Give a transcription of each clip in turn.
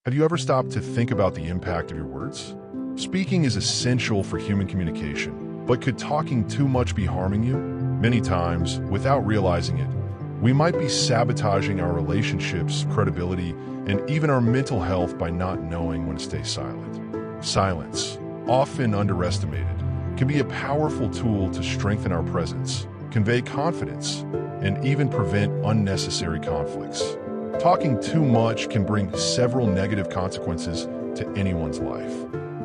Have you ever stopped to think about the impact of your words? Speaking is essential for human communication, but could talking too much be harming you? Many times, without realizing it, we might be sabotaging our relationships, credibility, and even our mental health by not knowing when to stay silent. Silence, often underestimated, can be a powerful tool to strengthen our presence, convey confidence, and even prevent unnecessary conflicts. Talking too much can bring several negative consequences to anyone's life.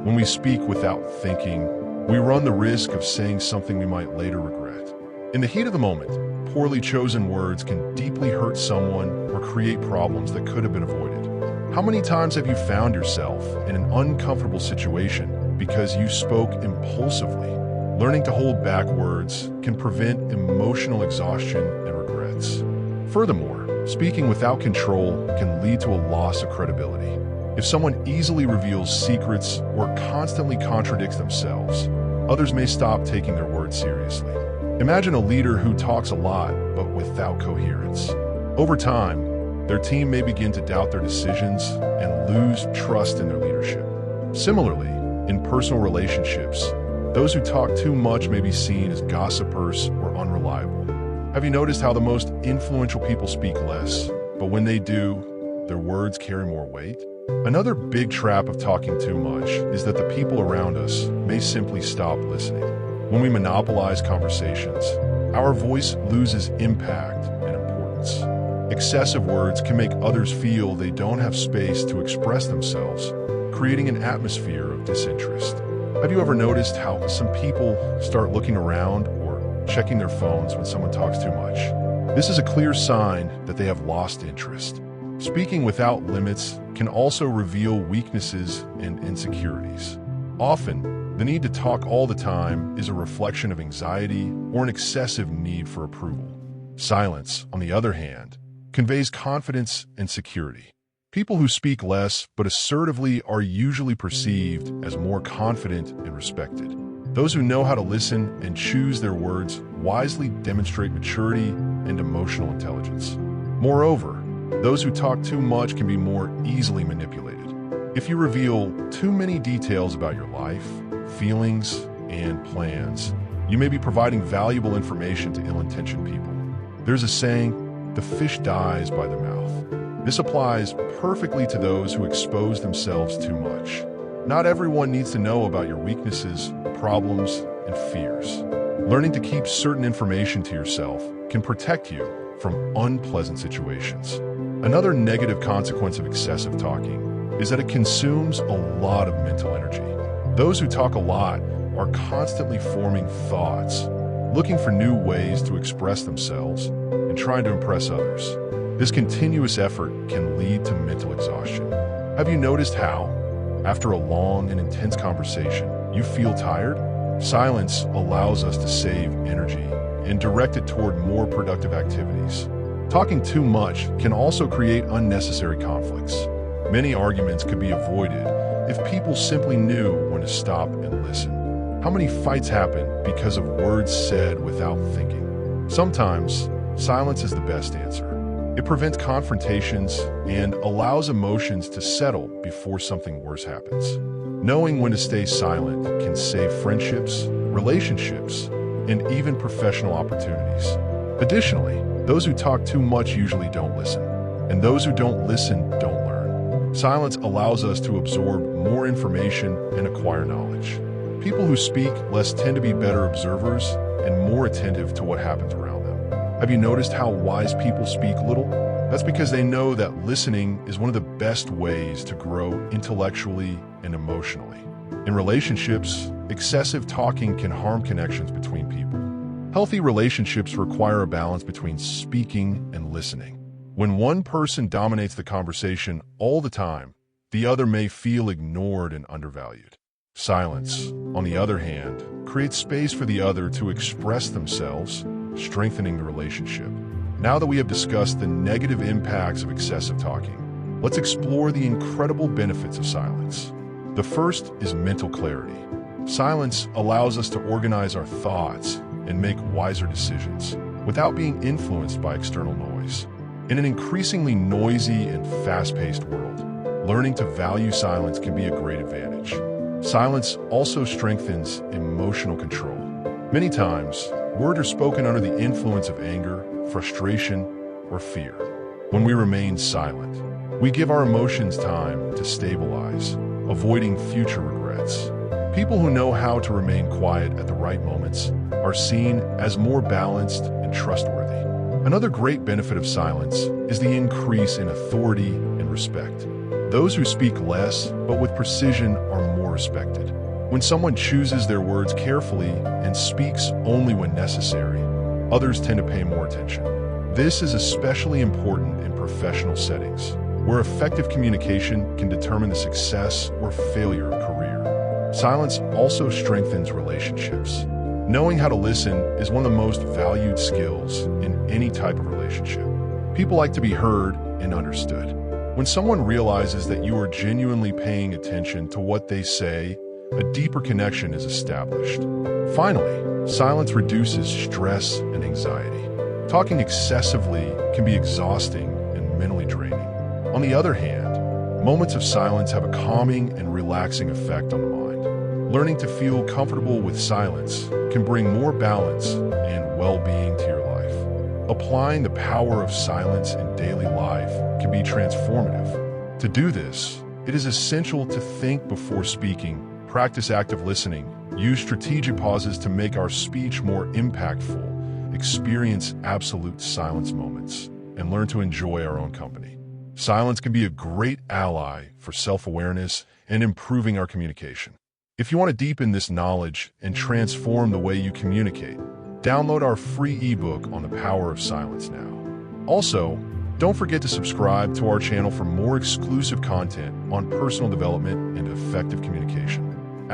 When we speak without thinking, we run the risk of saying something we might later regret. In the heat of the moment, poorly chosen words can deeply hurt someone or create problems that could have been avoided. How many times have you found yourself in an uncomfortable situation because you spoke impulsively? Learning to hold back words can prevent emotional exhaustion and regrets. Furthermore, speaking without control can lead to a loss of credibility. If someone easily reveals secrets or constantly contradicts themselves, others may stop taking their words seriously. Imagine a leader who talks a lot but without coherence. Over time, their team may begin to doubt their decisions and lose trust in their leadership. Similarly, in personal relationships, those who talk too much may be seen as gossipers or unreliable. Have you noticed how the most influential people speak less, but when they do, their words carry more weight? Another big trap of talking too much is that the people around us may simply stop listening. When we monopolize conversations, our voice loses impact and importance. Excessive words can make others feel they don't have space to express themselves, creating an atmosphere of disinterest. Have you ever noticed how some people start looking around or checking their phones when someone talks too much? This is a clear sign that they have lost interest. Speaking without limits can also reveal weaknesses and insecurities. Often, the need to talk all the time is a reflection of anxiety or an excessive need for approval. Silence, on the other hand, conveys confidence and security. People who speak less but assertively are usually perceived as more confident and respected. Those who know how to listen and choose their words wisely demonstrate maturity and emotional intelligence. Moreover, those who talk too much can be more easily manipulated. If you reveal too many details about your life, feelings, and plans, you may be providing valuable information to ill-intentioned people. There's a saying, "The fish dies by the mouth." This applies perfectly to those who expose themselves too much. Not everyone needs to know about your weaknesses, problems, and fears. Learning to keep certain information to yourself can protect you from unpleasant situations. Another negative consequence of excessive talking is that it consumes a lot of mental energy. Those who talk a lot are constantly forming thoughts, looking for new ways to express themselves, and trying to impress others. This continuous effort can lead to mental exhaustion. Have you noticed how, after a long and intense conversation, you feel tired? Silence allows us to save energy and direct it toward more productive activities. Talking too much can also create unnecessary conflicts. Many arguments could be avoided if people simply knew when to stop and listen. How many fights happen because of words said without thinking? Sometimes, silence is the best answer. It prevents confrontations and allows emotions to settle before something worse happens. Knowing when to stay silent can save friendships, relationships, and even professional opportunities. Additionally, those who talk too much usually don't listen, and those who don't listen don't learn. Silence allows us to absorb more information and acquire knowledge. People who speak less tend to be better observers and more attentive to what happens around them. Have you noticed how wise people speak little? That's because they know that listening is one of the best ways to grow intellectually and emotionally. In relationships, excessive talking can harm connections between people. Healthy relationships require a balance between speaking and listening. When one person dominates the conversation all the time, the other may feel ignored and undervalued. Silence, on the other hand, creates space for the other to express themselves, strengthening the relationship. Now that we have discussed the negative impacts of excessive talking, let's explore the incredible benefits of silence. The first is mental clarity. Silence allows us to organize our thoughts and make wiser decisions without being influenced by external noise. In an increasingly noisy and fast-paced world, learning to value silence can be a great advantage. Silence also strengthens emotional control. Many times, words are spoken under the influence of anger, frustration, or fear. When we remain silent, we give our emotions time to stabilize, avoiding future regrets. People who know how to remain quiet at the right moments are seen as more balanced and trustworthy. Another great benefit of silence is the increase in authority and respect. Those who speak less but with precision are more respected. When someone chooses their words carefully and speaks only when necessary, others tend to pay more attention. This is especially important in professional settings, where effective communication can determine the success or failure of a career. Silence also strengthens relationships. Knowing how to listen is one of the most valued skills in any type of relationship. People like to be heard and understood. When someone realizes that you are genuinely paying attention to what they say, a deeper connection is established. Finally, silence reduces stress and anxiety. Talking excessively can be exhausting and mentally draining. On the other hand, moments of silence have a calming and relaxing effect on the mind. Learning to feel comfortable with silence can bring more balance and well-being to your life. Applying the power of silence in daily life can be transformative. To do this, it is essential to think before speaking, practice active listening, use strategic pauses to make our speech more impactful, experience absolute silence moments, and learn to enjoy our own company. Silence can be a great ally for self-awareness and improving our communication. If you want to deepen this knowledge and transform the way you communicate, download our free ebook on the power of silence now. Also, don't forget to subscribe to our channel for more exclusive content on personal development and effective communication.